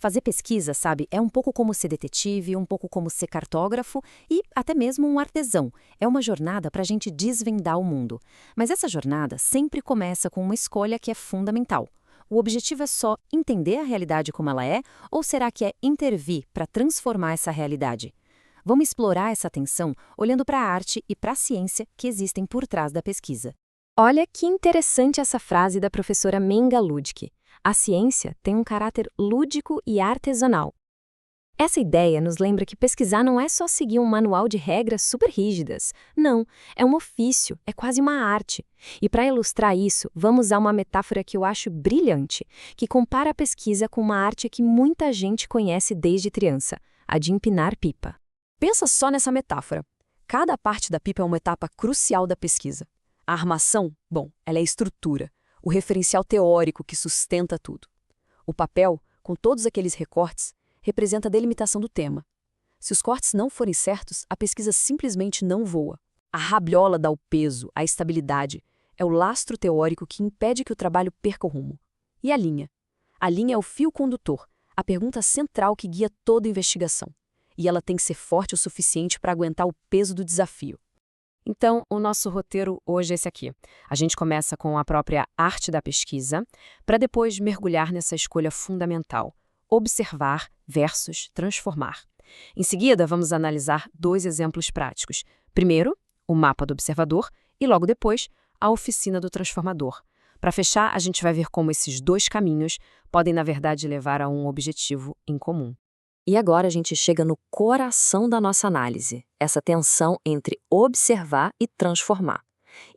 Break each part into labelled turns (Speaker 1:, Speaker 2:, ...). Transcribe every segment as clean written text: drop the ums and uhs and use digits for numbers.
Speaker 1: Fazer pesquisa, sabe, é um pouco como ser detetive, um pouco como ser cartógrafo e até mesmo um artesão. É uma jornada para a gente desvendar o mundo. Mas essa jornada sempre começa com uma escolha que é fundamental. O objetivo é só entender a realidade como ela é, ou será que é intervir para transformar essa realidade? Vamos explorar essa tensão olhando para a arte e para a ciência que existem por trás da pesquisa. Olha que interessante essa frase da professora Menga Ludwig. A ciência tem um caráter lúdico e artesanal. Essa ideia nos lembra que pesquisar não é só seguir um manual de regras super rígidas. Não, é um ofício, é quase uma arte. E para ilustrar isso, vamos usar uma metáfora que eu acho brilhante, que compara a pesquisa com uma arte que muita gente conhece desde criança, a de empinar pipa. Pensa só nessa metáfora. Cada parte da pipa é uma etapa crucial da pesquisa. A armação, bom, ela é a estrutura, o referencial teórico que sustenta tudo. O papel, com todos aqueles recortes, representa a delimitação do tema. Se os cortes não forem certos, a pesquisa simplesmente não voa. A rabiola dá o peso, a estabilidade, é o lastro teórico que impede que o trabalho perca o rumo. E a linha? A linha é o fio condutor, a pergunta central que guia toda a investigação. E ela tem que ser forte o suficiente para aguentar o peso do desafio. Então, o nosso roteiro hoje é esse aqui. A gente começa com a própria arte da pesquisa, para depois mergulhar nessa escolha fundamental: observar versus transformar. Em seguida, vamos analisar 2 exemplos práticos. Primeiro, o mapa do observador e, logo depois, a oficina do transformador. Para fechar, a gente vai ver como esses 2 caminhos podem, na verdade, levar a um objetivo em comum. E agora a gente chega no coração da nossa análise, essa tensão entre observar e transformar.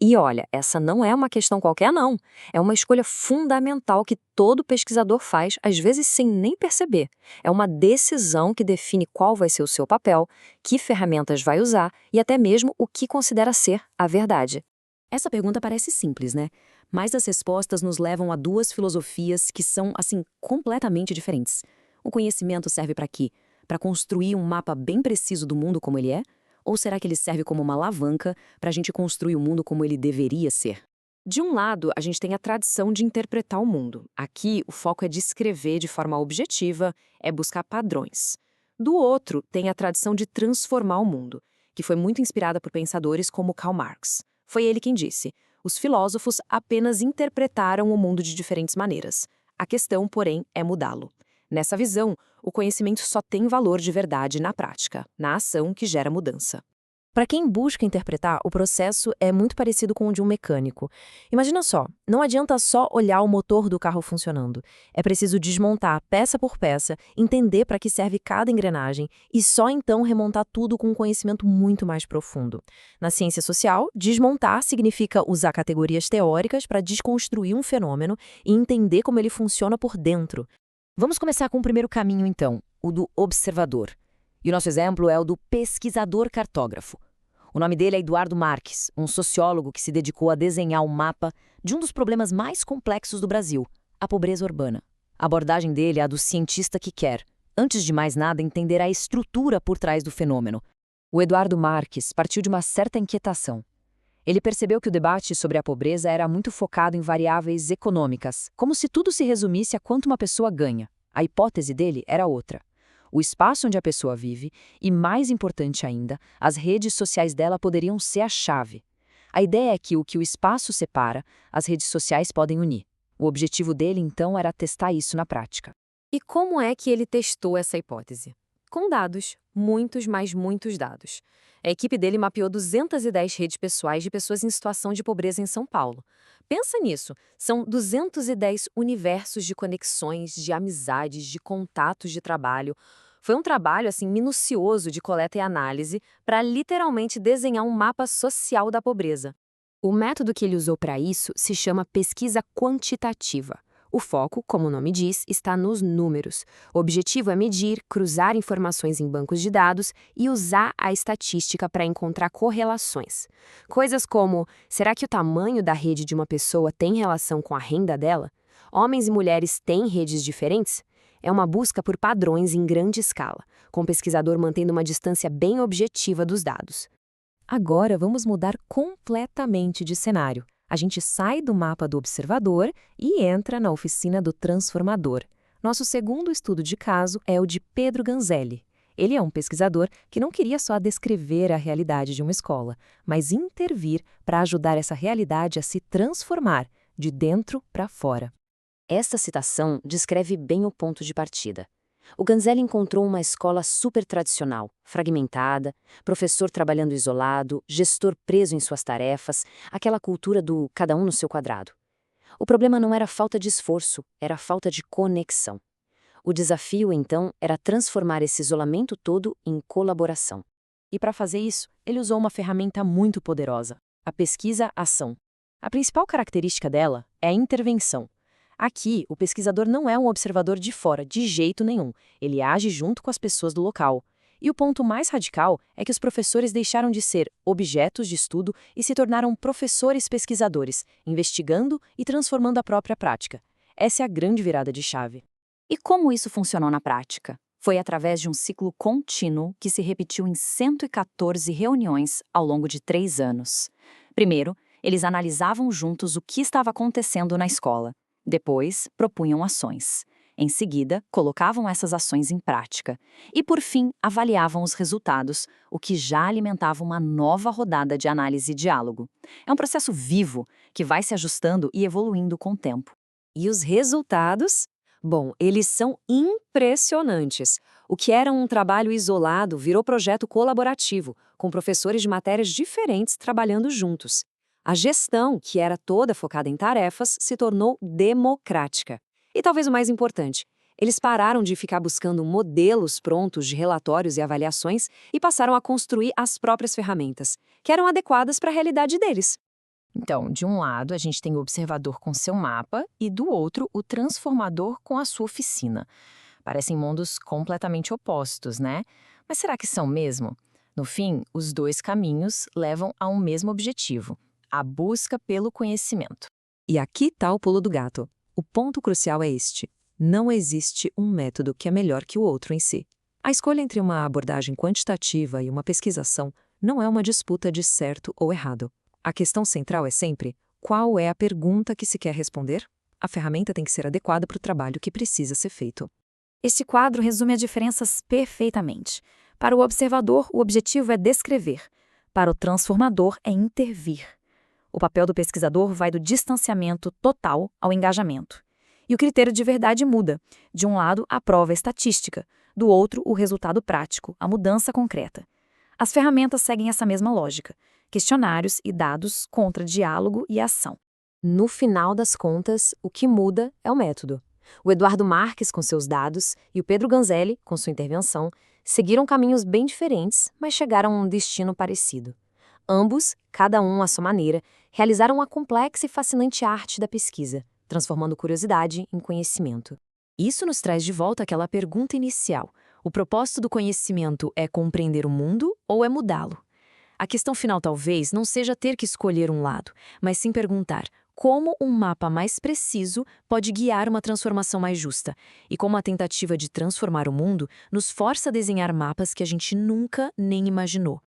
Speaker 1: E olha, essa não é uma questão qualquer não, é uma escolha fundamental que todo pesquisador faz, às vezes sem nem perceber. É uma decisão que define qual vai ser o seu papel, que ferramentas vai usar e até mesmo o que considera ser a verdade. Essa pergunta parece simples, né? Mas as respostas nos levam a 2 filosofias que são, assim, completamente diferentes. O conhecimento serve para quê? Para construir um mapa bem preciso do mundo como ele é? Ou será que ele serve como uma alavanca para a gente construir o mundo como ele deveria ser? De um lado, a gente tem a tradição de interpretar o mundo. Aqui, o foco é descrever de forma objetiva, é buscar padrões. Do outro, tem a tradição de transformar o mundo, que foi muito inspirada por pensadores como Karl Marx. Foi ele quem disse: os filósofos apenas interpretaram o mundo de diferentes maneiras. A questão, porém, é mudá-lo. Nessa visão, o conhecimento só tem valor de verdade na prática, na ação que gera mudança. Para quem busca interpretar, o processo é muito parecido com o de um mecânico. Imagina só, não adianta só olhar o motor do carro funcionando. É preciso desmontar peça por peça, entender para que serve cada engrenagem e só então remontar tudo com um conhecimento muito mais profundo. Na ciência social, desmontar significa usar categorias teóricas para desconstruir um fenômeno e entender como ele funciona por dentro. Vamos começar com o primeiro caminho, então, o do observador. E o nosso exemplo é o do pesquisador cartógrafo. O nome dele é Eduardo Marques, um sociólogo que se dedicou a desenhar um mapa de um dos problemas mais complexos do Brasil, a pobreza urbana. A abordagem dele é a do cientista que quer, antes de mais nada, entender a estrutura por trás do fenômeno. O Eduardo Marques partiu de uma certa inquietação. Ele percebeu que o debate sobre a pobreza era muito focado em variáveis econômicas, como se tudo se resumisse a quanto uma pessoa ganha. A hipótese dele era outra: o espaço onde a pessoa vive e, mais importante ainda, as redes sociais dela poderiam ser a chave. A ideia é que o espaço separa, as redes sociais podem unir. O objetivo dele, então, era testar isso na prática. E como é que ele testou essa hipótese? Com dados, muitos, mas muitos dados. A equipe dele mapeou 210 redes pessoais de pessoas em situação de pobreza em São Paulo. Pensa nisso, são 210 universos de conexões, de amizades, de contatos de trabalho. Foi um trabalho assim minucioso de coleta e análise para literalmente desenhar um mapa social da pobreza. O método que ele usou para isso se chama pesquisa quantitativa. O foco, como o nome diz, está nos números. O objetivo é medir, cruzar informações em bancos de dados e usar a estatística para encontrar correlações. Coisas como: será que o tamanho da rede de uma pessoa tem relação com a renda dela? Homens e mulheres têm redes diferentes? É uma busca por padrões em grande escala, com o pesquisador mantendo uma distância bem objetiva dos dados. Agora vamos mudar completamente de cenário. A gente sai do mapa do observador e entra na oficina do transformador. Nosso segundo estudo de caso é o de Pedro Ganzelli. Ele é um pesquisador que não queria só descrever a realidade de uma escola, mas intervir para ajudar essa realidade a se transformar de dentro para fora. Esta citação descreve bem o ponto de partida. O Ganzelli encontrou uma escola super tradicional, fragmentada, professor trabalhando isolado, gestor preso em suas tarefas, aquela cultura do cada um no seu quadrado. O problema não era falta de esforço, era falta de conexão. O desafio, então, era transformar esse isolamento todo em colaboração. E para fazer isso, ele usou uma ferramenta muito poderosa, a pesquisa-ação. A principal característica dela é a intervenção. Aqui, o pesquisador não é um observador de fora, de jeito nenhum. Ele age junto com as pessoas do local. E o ponto mais radical é que os professores deixaram de ser objetos de estudo e se tornaram professores pesquisadores, investigando e transformando a própria prática. Essa é a grande virada de chave.
Speaker 2: E como isso funcionou na prática? Foi através de um ciclo contínuo que se repetiu em 114 reuniões ao longo de 3 anos. Primeiro, eles analisavam juntos o que estava acontecendo na escola. Depois, propunham ações. Em seguida, colocavam essas ações em prática. E, por fim, avaliavam os resultados, o que já alimentava uma nova rodada de análise e diálogo. É um processo vivo, que vai se ajustando e evoluindo com o tempo.
Speaker 1: E os resultados? Bom, eles são impressionantes. O que era um trabalho isolado virou projeto colaborativo, com professores de matérias diferentes trabalhando juntos. A gestão, que era toda focada em tarefas, se tornou democrática. E talvez o mais importante, eles pararam de ficar buscando modelos prontos de relatórios e avaliações e passaram a construir as próprias ferramentas, que eram adequadas para a realidade deles. Então, de um lado, a gente tem o observador com seu mapa e do outro, o transformador com a sua oficina. Parecem mundos completamente opostos, né? Mas será que são mesmo? No fim, os dois caminhos levam a um mesmo objetivo: a busca pelo conhecimento. E aqui está o pulo do gato. O ponto crucial é este: não existe um método que é melhor que o outro em si. A escolha entre uma abordagem quantitativa e uma pesquisação não é uma disputa de certo ou errado. A questão central é sempre: qual é a pergunta que se quer responder? A ferramenta tem que ser adequada para o trabalho que precisa ser feito.
Speaker 2: Este quadro resume as diferenças perfeitamente. Para o observador, o objetivo é descrever. Para o transformador, é intervir. O papel do pesquisador vai do distanciamento total ao engajamento. E o critério de verdade muda. De um lado, a prova estatística. Do outro, o resultado prático, a mudança concreta. As ferramentas seguem essa mesma lógica: questionários e dados contra diálogo e ação.
Speaker 1: No final das contas, o que muda é o método. O Eduardo Marques, com seus dados, e o Pedro Ganzelli, com sua intervenção, seguiram caminhos bem diferentes, mas chegaram a um destino parecido. Ambos, cada um à sua maneira, realizaram a complexa e fascinante arte da pesquisa, transformando curiosidade em conhecimento. Isso nos traz de volta àquela pergunta inicial: o propósito do conhecimento é compreender o mundo ou é mudá-lo? A questão final talvez não seja ter que escolher um lado, mas sim perguntar como um mapa mais preciso pode guiar uma transformação mais justa, e como a tentativa de transformar o mundo nos força a desenhar mapas que a gente nunca nem imaginou.